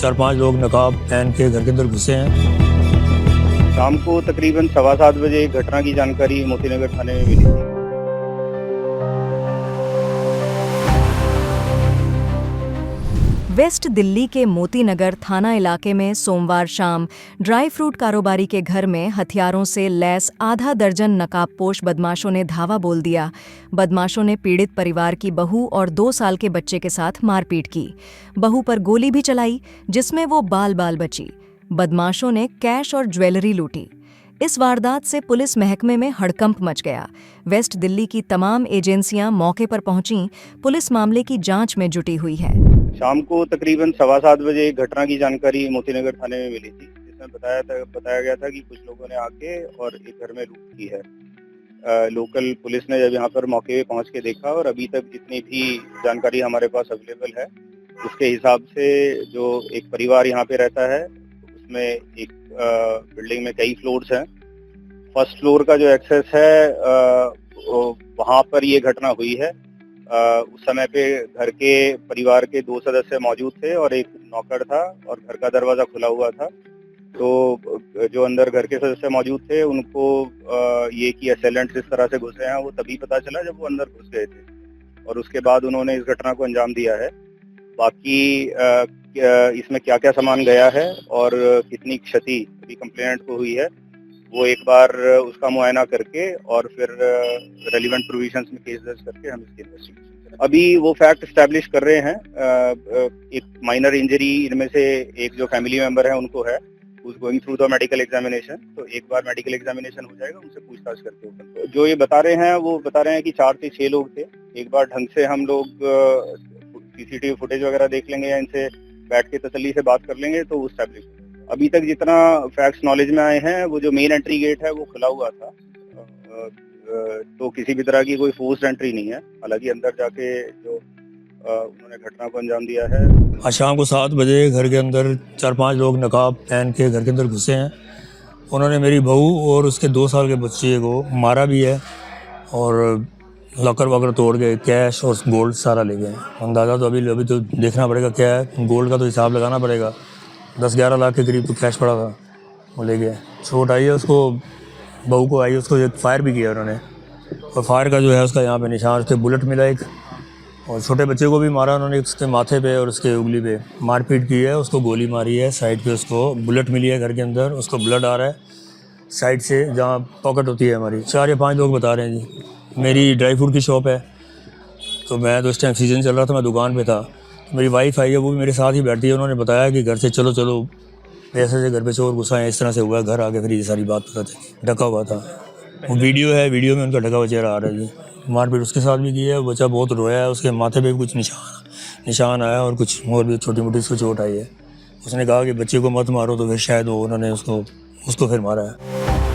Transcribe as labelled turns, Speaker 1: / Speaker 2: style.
Speaker 1: 4-5 लोग नकाब पहन के घर के अंदर घुसे हैं।
Speaker 2: शाम को तकरीबन 7:15 बजे एक घटना की जानकारी मोतीनगर थाने में मिली थी।
Speaker 3: वेस्ट दिल्ली के मोतीनगर थाना इलाके में सोमवार शाम ड्राई फ्रूट कारोबारी के घर में हथियारों से लैस आधा दर्जन नकाबपोश बदमाशों ने धावा बोल दिया। बदमाशों ने पीड़ित परिवार की बहू और 2 साल के बच्चे के साथ मारपीट की। बहू पर गोली भी चलाई, जिसमें वो बाल बची। बदमाशों ने कैश और ज्वेलरी लूटी। इस वारदात से पुलिस महकमे में हड़कंप मच गया। वेस्ट दिल्ली की तमाम एजेंसियां मौके पर पहुंची। पुलिस मामले की जांच में जुटी हुई है।
Speaker 2: शाम को तकरीबन 7:15 बजे एक घटना की जानकारी मोतीनगर थाने में मिली थी, जिसमें बताया गया था कि कुछ लोगों ने आके और एक घर में लूट की है। लोकल पुलिस ने जब यहाँ पर मौके पे पहुंच के देखा और अभी तक जितनी भी जानकारी हमारे पास अवेलेबल है उसके हिसाब से जो एक परिवार यहाँ पे रहता है उसमें एक बिल्डिंग में कई फ्लोर्स हैं। फर्स्ट फ्लोर का जो एक्सेस है वहाँ पर ये घटना हुई है। उस समय पे घर के परिवार के 2 सदस्य मौजूद थे और एक नौकर था और घर का दरवाजा खुला हुआ था। तो जो अंदर घर के सदस्य मौजूद थे उनको ये कि असेलेंट्स इस तरह से घुसे हैं वो तभी पता चला जब वो अंदर घुस गए थे और उसके बाद उन्होंने इस घटना को अंजाम दिया है। बाकी इसमें क्या क्या सामान गया है और कितनी क्षति अभी कंप्लेनेंट को हुई है वो एक बार उसका मुआयना करके और फिर रेलिवेंट प्रोविजंस में केस दर्ज करके हम इसकी इन्वेस्टिगेशन करें। अभी वो फैक्ट एस्टैब्लिश कर रहे हैं। एक माइनर इंजरी इनमें से एक जो फैमिली मेंबर है उनको है, उस going through the medical examination. तो एक बार मेडिकल एग्जामिनेशन हो जाएगा, उनसे पूछताछ करके जो ये बता रहे हैं वो बता रहे हैं कि 4 से 6 लोग थे। एक बार ढंग से हम लोग सीसीटीवी फुटेज वगैरह देख लेंगे या इनसे बैठ के तसल्ली से बात कर लेंगे तो वो एस्टैब्लिश। अभी तक जितना फैक्ट्स नॉलेज में आए हैं वो जो मेन एंट्री गेट है वो खुला हुआ था, तो किसी भी तरह की कोई फोर्स्ड एंट्री नहीं है। हालांकि अंदर जाके जो उन्होंने घटना को अंजाम दिया है।
Speaker 1: आज शाम को 7 बजे घर के अंदर 4-5 लोग नकाब पहन के घर के अंदर घुसे हैं। उन्होंने मेरी बहू और उसके 2 साल के बच्चे को मारा भी है और लॉकर वॉकर तोड़ के कैश और गोल्ड सारा ले गए। अंदाज़ा तो अभी तो देखना पड़ेगा क्या है, गोल्ड का तो हिसाब लगाना पड़ेगा। 10-11 लाख के करीब तो कैश पड़ा था, वो ले गए। चोट आई है उसको, बहू को आई है, उसको एक फायर भी किया उन्होंने और फायर का जो है उसका यहाँ पे निशान, उसके बुलेट मिला एक। और छोटे बच्चे को भी मारा उन्होंने, उसके माथे पे और उसके उंगली पे मारपीट की है, उसको गोली मारी है साइड पे, उसको बुलेट मिली है घर के अंदर, उसको ब्लड आ रहा है साइड से जहाँ पॉकेट होती है हमारी। 4 या 5 लोग बता रहे हैं जी। मेरी ड्राई फ्रूट की शॉप है, तो मैं तो उस टाइम सीज़न चल रहा था, मैं दुकान पे था। मेरी वाइफ आई है, वो भी मेरे साथ ही बैठती है। उन्होंने बताया कि घर से चलो ऐसे से घर पे चोर घुसा है, इस तरह से हुआ। घर आके फिर ये सारी बात पता चली। ढका हुआ था, वो वीडियो है, वीडियो में उनका ढका हुआ चेहरा आ रहा है जी। मारपीट उसके साथ भी की है, बच्चा बहुत रोया है, उसके माथे पे भी कुछ निशान आया और कुछ और भी छोटी मोटी उसको चोट आई है। उसने कहा कि बच्चे को मत मारो, तो फिर शायद वो उन्होंने उसको फिर मारा है।